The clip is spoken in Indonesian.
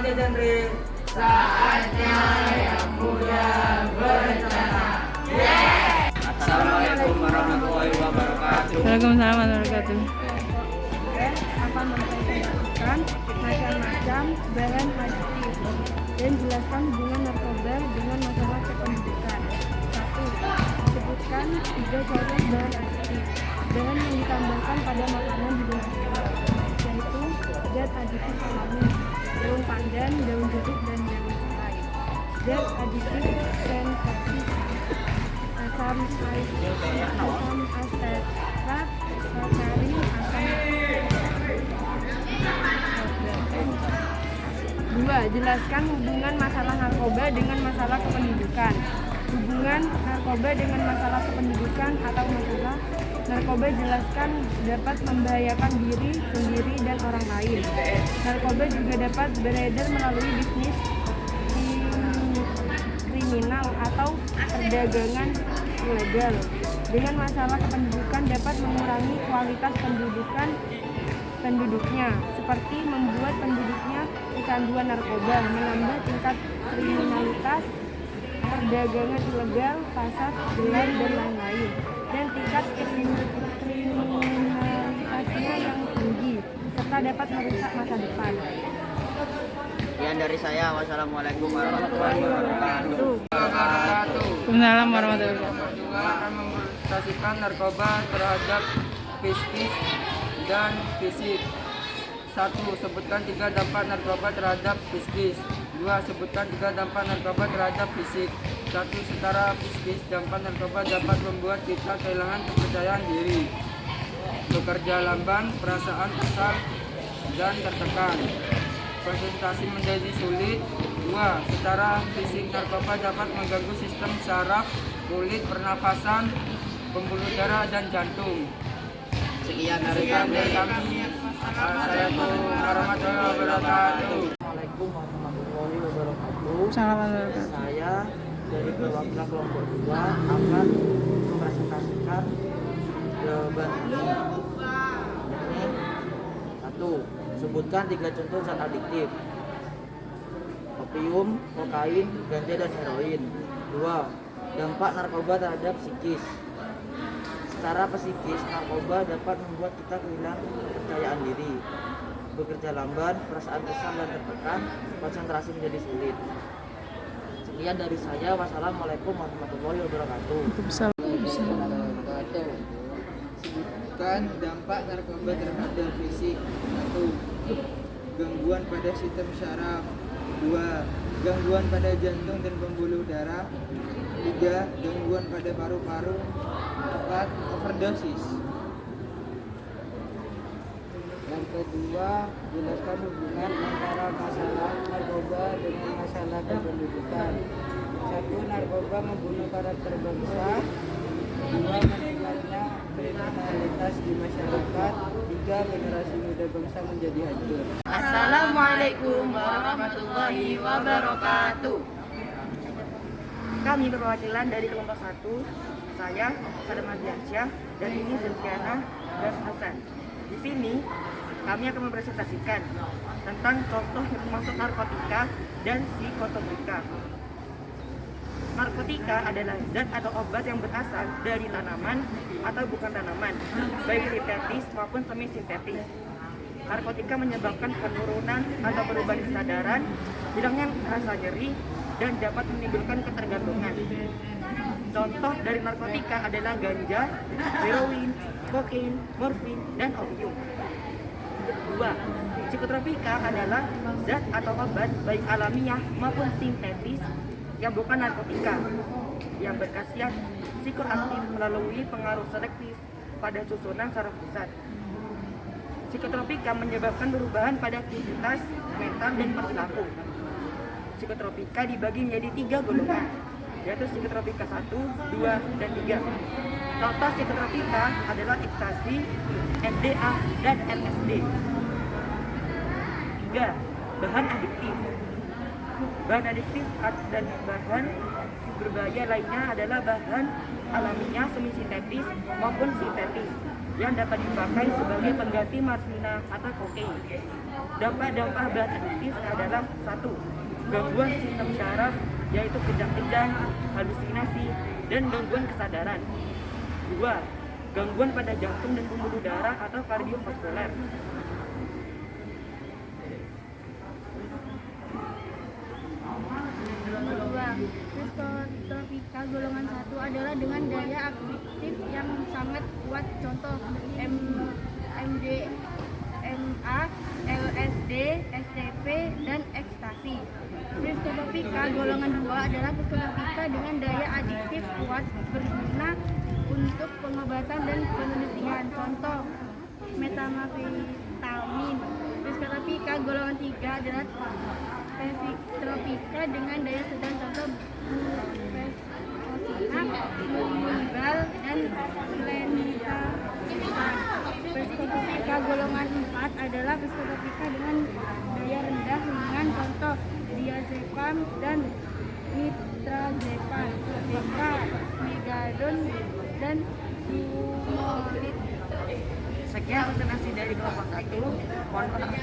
Oke, Jandre. Saatnya yang muda berencana. Assalamualaikum warahmatullahi wabarakatuh. Waalaikumsalam warahmatullahi wabarakatuh. Akan mempresentasikan macam-macam bahan adiktif dan jelaskan hubungan narkoba dengan masalah kependidikan. 1. Sebutkan 3 contoh bahan adiktif. Bahan yang ditambahkan pada makanan di luar sekolah, yaitu zat adiktif alami, daun pandan, daun jeruk, dan daun serai. Zat adiktif sentesis, asam asetat, sakarin, asam. 2. Jelaskan hubungan masalah narkoba dengan masalah kependidikan. Hubungan narkoba dengan masalah kependidikan atau masalah narkoba jelaskan dapat membahayakan diri sendiri dan orang lain. Narkoba juga dapat beredar melalui bisnis kriminal atau perdagangan ilegal. Dengan masalah kependidikan dapat mengurangi kualitas penduduknya, seperti membuat penduduknya kecanduan narkoba, menambah tingkat kriminalitas, perdagangan ilegal, pasar gelap, dan lain-lain, dan tingkat kriminalitasnya yang tinggi, serta dapat merusak masa depan. Sekian dari saya. Wassalamualaikum warahmatullahi wabarakatuh. Waalaikumsalam warahmatullahi wabarakatuh. Juga akan mempresentasikan narkoba terhadap psikis dan fisik. 1. Sebutkan 3 dampak narkoba terhadap psikis. 2. Sebutkan 3 dampak narkoba terhadap fisik. 1. Secara psikis, dampak narkoba dapat membuat kita kehilangan kepercayaan diri, bekerja lamban, perasaan kesal dan tertekan, konsentrasi menjadi sulit. 2. Secara fisik, narkoba dapat mengganggu sistem saraf, kulit, pernafasan, pembuluh darah, dan jantung. Sekian dari Sekian kami. dari kami. Assalamualaikum warahmatullahi wabarakatuh. Assalamualaikum warahmatullahi wabarakatuh. Assalamualaikum. Saya dari perwakilan kelompok 2 akan mempresentasikan jawaban ini. 1. Sebutkan 3 contoh zat adiktif: opium, kokain, ganja, dan heroin. 2. Dampak narkoba terhadap psikis. Secara psikis, narkoba dapat membuat kita kehilangan kepercayaan diri, bekerja lamban, perasaan kesal dan tertekan, konsentrasi menjadi sulit. Sekian dari saya. Wassalamualaikum warahmatullahi wabarakatuh. Sebutkan dampak narkoba terhadap fisik. 1. Gangguan pada sistem syaraf. 2. Gangguan pada jantung dan pembuluh darah. 3. Gangguan pada paru-paru. 4. Overdosis. Yang kedua, jelaskan hubungan antara masalah narkoba dengan masalah kependudukan. 1. Narkoba membunuh karakter bangsa. 2. Meningkatnya kriminalitas di masyarakat. 3. Generasi muda bangsa menjadi hancur. Assalamualaikum warahmatullahi wabarakatuh. Kami perwakilan dari kelompok 1. Saya Sadam Ardiansyah dan ini Zulfiana dan Hasan. Di sini kami akan mempresentasikan tentang contoh yang termasuk narkotika dan psikotropika. Narkotika adalah zat atau obat yang berasal dari tanaman atau bukan tanaman, baik sintetis maupun semi sintetis. Narkotika menyebabkan penurunan atau perubahan kesadaran, hilangnya rasa nyeri, dan dapat menimbulkan ketergantungan. Contoh dari narkotika adalah ganja, heroin, kokain, morfin, dan opium. 2. Psikotropika adalah zat atau obat baik alamiah maupun sintetis yang bukan narkotika, yang berkhasiat psikoaktif melalui pengaruh selektif pada susunan saraf pusat. Psikotropika menyebabkan perubahan pada aktivitas mental dan perilaku. Psikotropika dibagi menjadi 3 golongan, yaitu psikotropika 1, 2, dan 3. Contoh psikotropika adalah ekstasi, MDA, dan LSD. 3. Bahan adiktif. Bahan adiktif dan bahan berbahaya lainnya adalah bahan alamiah semi sintetis maupun sintetis yang dapat dipakai sebagai pengganti morfina atau kokain. Dampak-dampak obat adiktif adalah 1. Gangguan sistem syaraf, yaitu kejang-kejang, halusinasi, dan gangguan kesadaran. 2. Gangguan pada jantung dan pembuluh darah atau kardiovaskuler. Kedua, psikotropika golongan 1 adalah dengan daya aktif yang sangat kuat, contoh MDMA, LSD, STP, dan ekstasi. Psikotropika golongan 2 adalah psikotropika dengan daya adiktif kuat berguna untuk pengobatan dan penelitian, contoh metamfetamin. Psikotropika golongan 3 adalah psikotropika dengan daya sedang, contoh bufosina, mulibal, dan lenitazepam. Psikotropika golongan 4 adalah psikotropika dengan daya rendah ringan, contoh diazepam dan nitrazepam, beta, megadon, dan fumolit. Sekian presentasi dari kelompok 1. Mohon maaf.